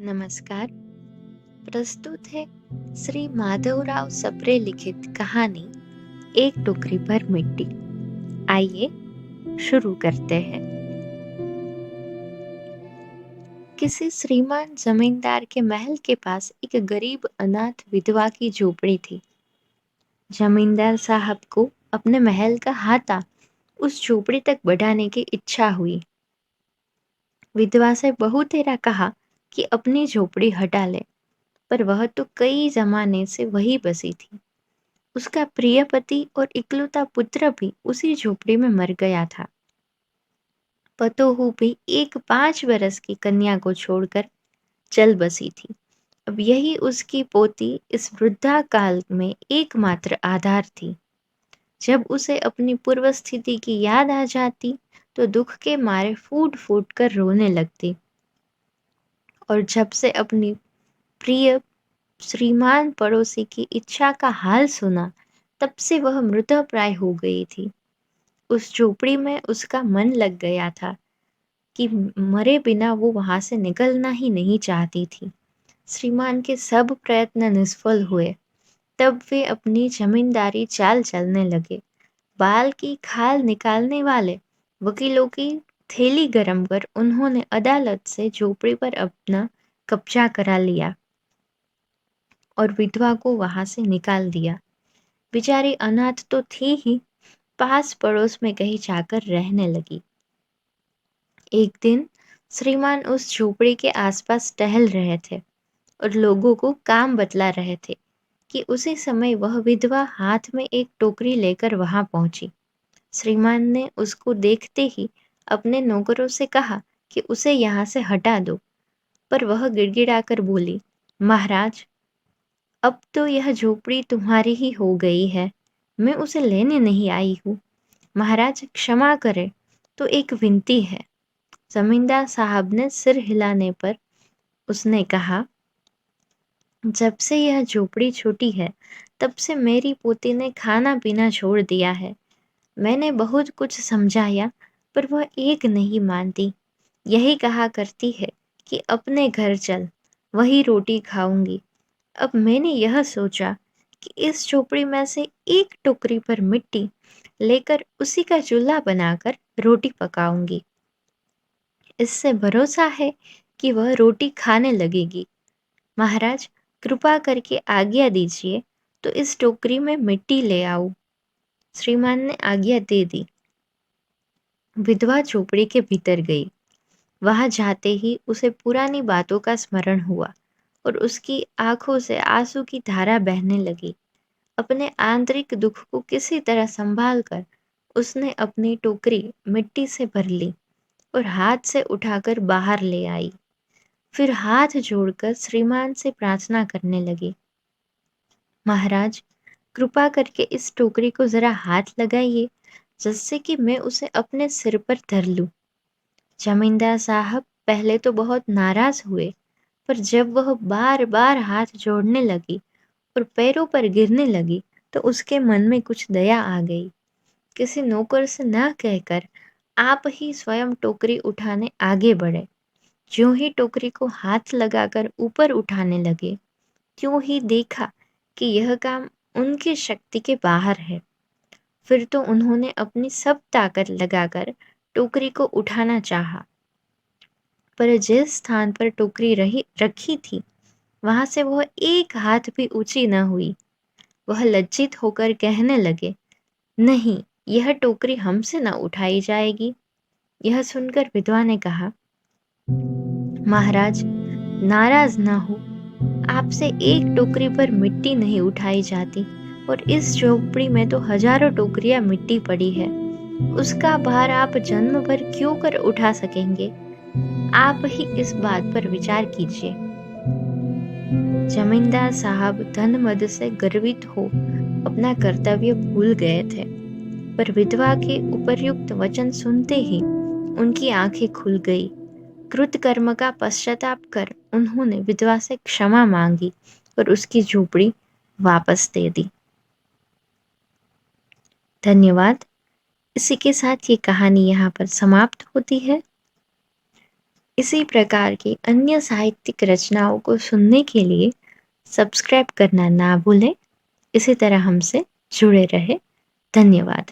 नमस्कार। प्रस्तुत है श्री माधवराव सप्रे लिखित कहानी एक टोकरी पर मिट्टी। आइए शुरू करते हैं। किसी श्रीमान जमींदार के महल के पास एक गरीब अनाथ विधवा की झोपड़ी थी। जमींदार साहब को अपने महल का हाथा उस झोपड़ी तक बढ़ाने की इच्छा हुई। विधवा से बहुतेरा कहा कि अपनी झोपड़ी हटा ले, पर वह तो कई जमाने से वही बसी थी। उसका प्रिय पति और इकलौता पुत्र भी उसी झोपड़ी में मर गया था। पतोहू भी एक 5 बरस की कन्या को छोड़कर चल बसी थी। अब यही उसकी पोती इस वृद्धा काल में एकमात्र आधार थी। जब उसे अपनी पूर्व स्थिति की याद आ जाती तो दुख के मारे फूट फूट कर रोने लगती, और जब से अपनी प्रिय श्रीमान पड़ोसी की इच्छा का हाल सुना, तब से वह मृतप्राय हो गई थी। उस झोपड़ी में उसका मन लग गया था कि मरे बिना वो वहां से निकलना ही नहीं चाहती थी। श्रीमान के सब प्रयत्न निष्फल हुए। तब वे अपनी जमींदारी चाल चलने लगे। बाल की खाल निकालने वाले वकीलों की थैली गरम कर उन्होंने अदालत से झोपड़ी पर अपना कब्जा करा लिया और विधवा को वहां से निकाल दिया। बेचारी अनाथ तो थी ही, पास पड़ोस में कहीं जाकर रहने लगी। एक दिन श्रीमान उस झोपड़ी के आसपास टहल रहे थे और लोगों को काम बतला रहे थे कि उसी समय वह विधवा हाथ में एक टोकरी लेकर वहां पहुंची। श्रीमान ने उसको देखते ही अपने नौकरों से कहा कि उसे यहाँ से हटा दो, पर वह गिड़गिड़ाकर बोली, महाराज, अब तो यह झोपड़ी तुम्हारी ही हो गई है, मैं उसे लेने नहीं आई हूँ। महाराज क्षमा करें, तो एक विनती है। जमींदार साहब ने सिर हिलाने पर उसने कहा, जब से यह झोपड़ी छोटी है तब से मेरी पोती ने खाना पीना छोड़ दिया है। मैंने बहुत कुछ समझाया, पर वह एक नहीं मानती। यही कहा करती है कि अपने घर चल, वही रोटी खाऊंगी। अब मैंने यह सोचा कि इस झोपड़ी में से एक टोकरी पर मिट्टी लेकर उसी का चूल्हा बनाकर रोटी पकाऊंगी। इससे भरोसा है कि वह रोटी खाने लगेगी। महाराज, कृपा करके आज्ञा दीजिए तो इस टोकरी में मिट्टी ले आऊं। श्रीमान ने आज्ञा दे दी। विधवा झोपड़ी के भीतर गई। वहां जाते ही उसे पुरानी बातों का स्मरण हुआ और उसकी आंखों से आंसू की धारा बहने लगी। अपने आंतरिक दुख को किसी तरह संभाल कर उसने अपनी टोकरी मिट्टी से भर ली और हाथ से उठाकर बाहर ले आई। फिर हाथ जोड़कर श्रीमान से प्रार्थना करने लगी, महाराज, कृपा करके इस टोकरी को जरा हाथ लगाइए, जिससे कि मैं उसे अपने सिर पर धर लूं। जमींदार साहब पहले तो बहुत नाराज हुए, पर जब वह बार बार हाथ जोड़ने लगी और पैरों पर गिरने लगी तो उसके मन में कुछ दया आ गई। किसी नौकर से न कहकर आप ही स्वयं टोकरी उठाने आगे बढ़े। ज्यों ही टोकरी को हाथ लगाकर ऊपर उठाने लगे, त्यों ही देखा कि यह काम उनकी शक्ति के बाहर है। फिर तो उन्होंने अपनी सब ताकत लगाकर टोकरी को उठाना चाहा, पर जिस स्थान पर टोकरी रखी थी वहां से वह एक हाथ भी ऊंची न हुई। वह लज्जित होकर कहने लगे, नहीं, यह टोकरी हमसे न उठाई जाएगी। यह सुनकर विधवा ने कहा, महाराज, नाराज न हो, आपसे एक टोकरी पर मिट्टी नहीं उठाई जाती, और इस झोपड़ी में तो हजारों टोकरियां मिट्टी पड़ी है। उसका भार आप जन्म भर क्यों कर उठा सकेंगे? आप ही इस बात पर विचार कीजिए। जमींदार साहब धन मद से गर्वित हो अपना कर्तव्य भूल गए थे, पर विधवा के उपर्युक्त वचन सुनते ही उनकी आंखें खुल गई। कृतकर्म का पश्चाताप कर उन्होंने विधवा से क्षमा मांगी और उसकी झोपड़ी वापस दे दी। धन्यवाद। इसी के साथ ये कहानी यहाँ पर समाप्त होती है। इसी प्रकार की अन्य साहित्यिक रचनाओं को सुनने के लिए सब्सक्राइब करना ना भूलें। इसी तरह हमसे जुड़े रहे। धन्यवाद।